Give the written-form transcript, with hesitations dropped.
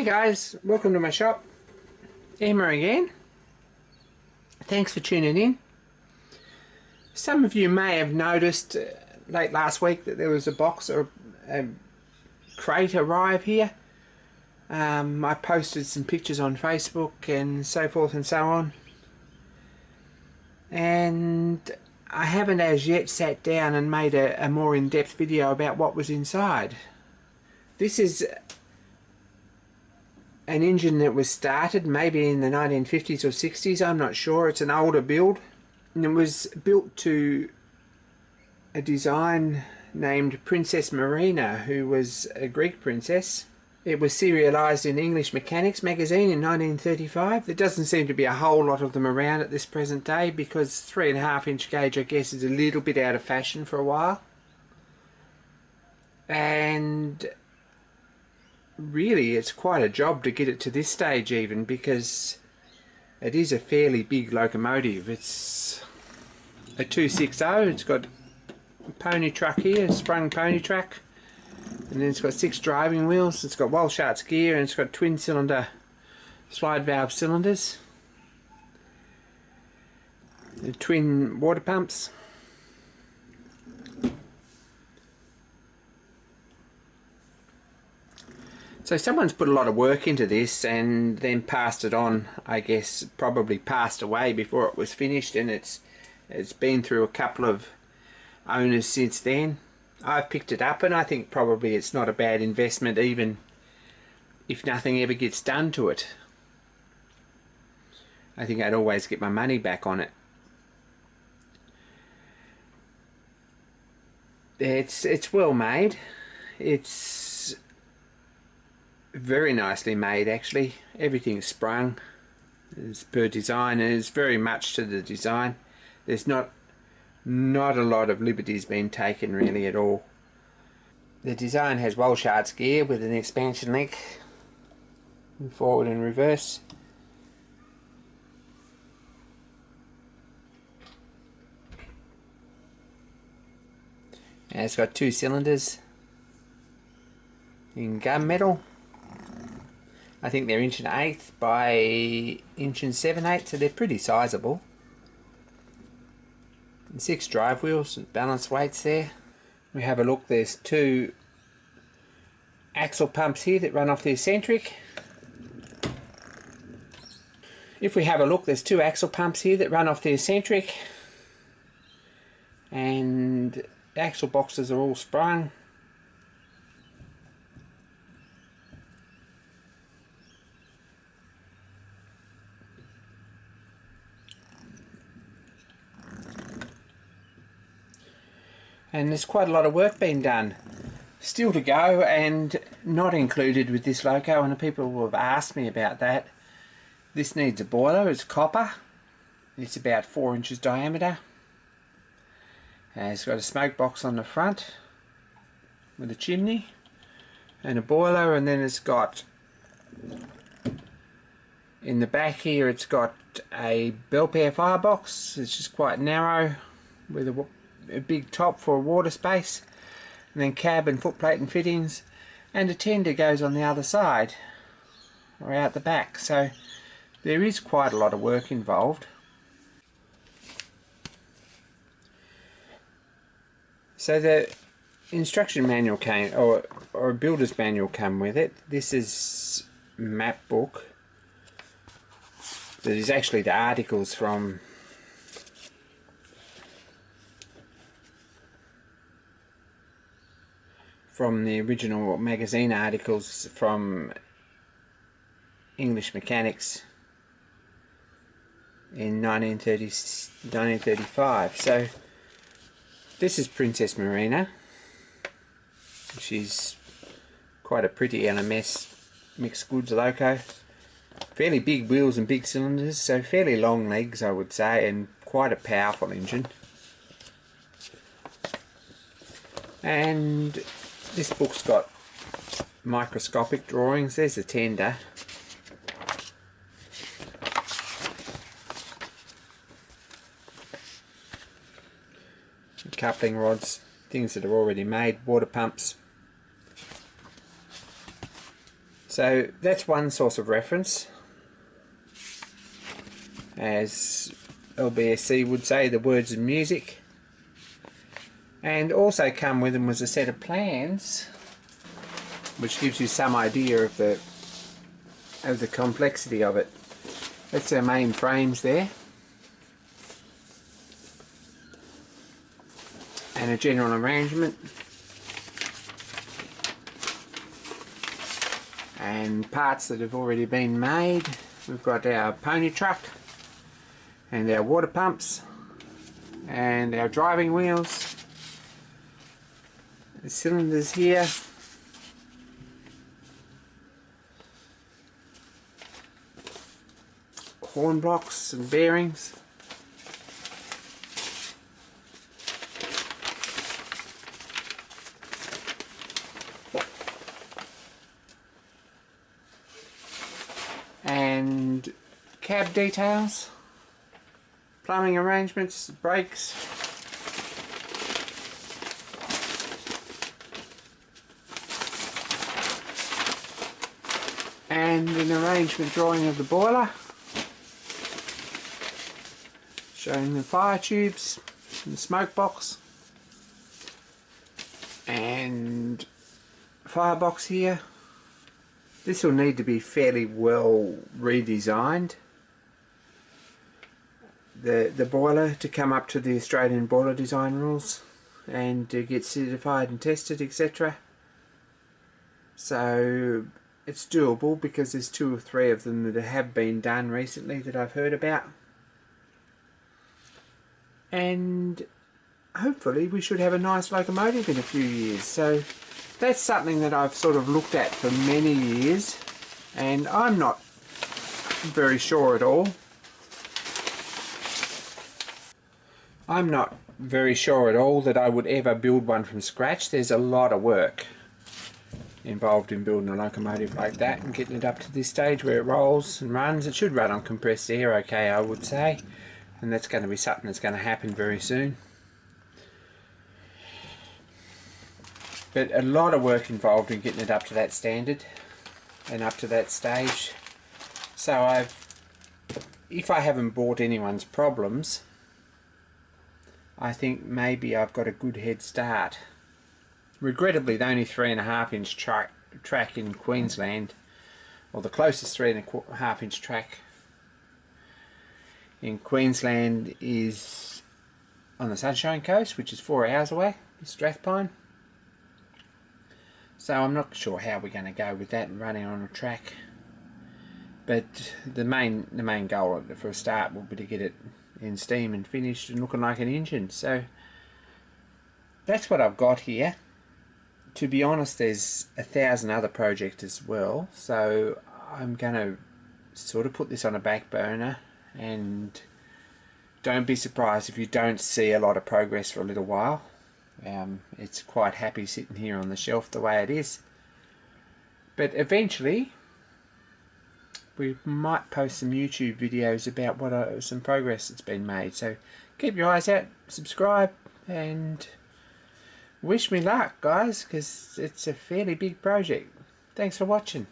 Hey guys, welcome to my shop. Emma again. Thanks for tuning in. Some of you may have noticed late last week that there was a box or a crate arrive here. I posted some pictures on Facebook and so forth and so on. And I haven't as yet sat down and made a more in-depth video about what was inside. This is an engine that was started maybe in the 1950s or 60s, I'm not sure. It's an older build, and it was built to a design named Princess Marina, who was a Greek princess. It was serialised in English Mechanics magazine in 1935. There doesn't seem to be a whole lot of them around at this present day because 3.5 inch gauge, I guess, is a little bit out of fashion for a while. And really it's quite a job to get it to this stage even, because it is a fairly big locomotive. It's a 260. It's got a pony truck here, a sprung pony truck, and then it's got 6 driving wheels. It's got Walshart's gear, and it's got twin cylinder slide valve cylinders, the twin water pumps. So someone's put a lot of work into this and then passed it on, I guess, probably passed away before it was finished, and it's been through a couple of owners since then. I've picked it up and I think probably it's not a bad investment, even if nothing ever gets done to it. I think I'd always get my money back on it. It's well made. It's very nicely made actually. Everything's sprung as per design, and it's very much to the design. There's not a lot of liberties being taken really at all. The design has Walshart's gear with an expansion link forward and reverse. And it's got 2 cylinders in gunmetal. I think they're 1/8 by 1/7, so they're pretty sizable. And 6 drive wheels, balance weights there. We have a look, there's 2 axle pumps here that run off the eccentric. If we have a look, there's 2 axle pumps here that run off the eccentric, and the axle boxes are all sprung. And there's quite a lot of work being done still to go, and not included with this loco, and the people have asked me about that. This needs a boiler. It's copper. It's about 4 inches diameter. It's got a smoke box on the front with a chimney and a boiler, and then it's got, in the back here, it's got a Belpaire firebox. It's just quite narrow with a big top for water space, and then cab and footplate and fittings, and a tender goes on the other side or out the back. So there is quite a lot of work involved. So the instruction manual came, or a builder's manual came with it. This is map book that is actually the articles from the original magazine articles from English Mechanics in 1935. So this is Princess Marina. She's quite a pretty LMS mixed goods loco. Fairly big wheels and big cylinders, so fairly long legs I would say, and quite a powerful engine. And this book's got microscopic drawings. There's the tender. Coupling rods, things that are already made, water pumps. So that's one source of reference. As LBSC would say, the words and music. And also come with them was a set of plans, which gives you some idea of the complexity of it. That's our main frames there. And a general arrangement. And parts that have already been made. We've got our pony truck and our water pumps and our driving wheels, the cylinders here, horn blocks and bearings, and cab details, plumbing arrangements, brakes, and an arrangement drawing of the boiler, showing the fire tubes and the smoke box, and firebox here. This will need to be fairly well redesigned. The boiler to come up to the Australian boiler design rules and to get certified and tested, etc. So it's doable because there's 2 or 3 of them that have been done recently that I've heard about. And hopefully we should have a nice locomotive in a few years. So that's something that I've sort of looked at for many years, and I'm not very sure at all. I'm not very sure at all that I would ever build one from scratch. There's a lot of work involved in building a locomotive like that and getting it up to this stage where it rolls and runs. It should run on compressed air okay, I would say, and that's going to be something that's going to happen very soon. But a lot of work involved in getting it up to that standard and up to that stage. So if I haven't bought anyone's problems, I think maybe I've got a good head start. Regrettably, the only 3.5 inch track in Queensland, or the closest 3.5 inch track in Queensland, is on the Sunshine Coast, which is 4 hours away, Strathpine. So I'm not sure how we're going to go with that and running on a track. But the main goal for a start will be to get it in steam and finished and looking like an engine. So that's what I've got here. To be honest, there's 1,000 other projects as well, so I'm going to sort of put this on a back burner, and don't be surprised if you don't see a lot of progress for a little while. It's quite happy sitting here on the shelf the way it is, but eventually we might post some YouTube videos about some progress that's been made. So keep your eyes out, subscribe, and wish me luck, guys, because it's a fairly big project. Thanks for watching.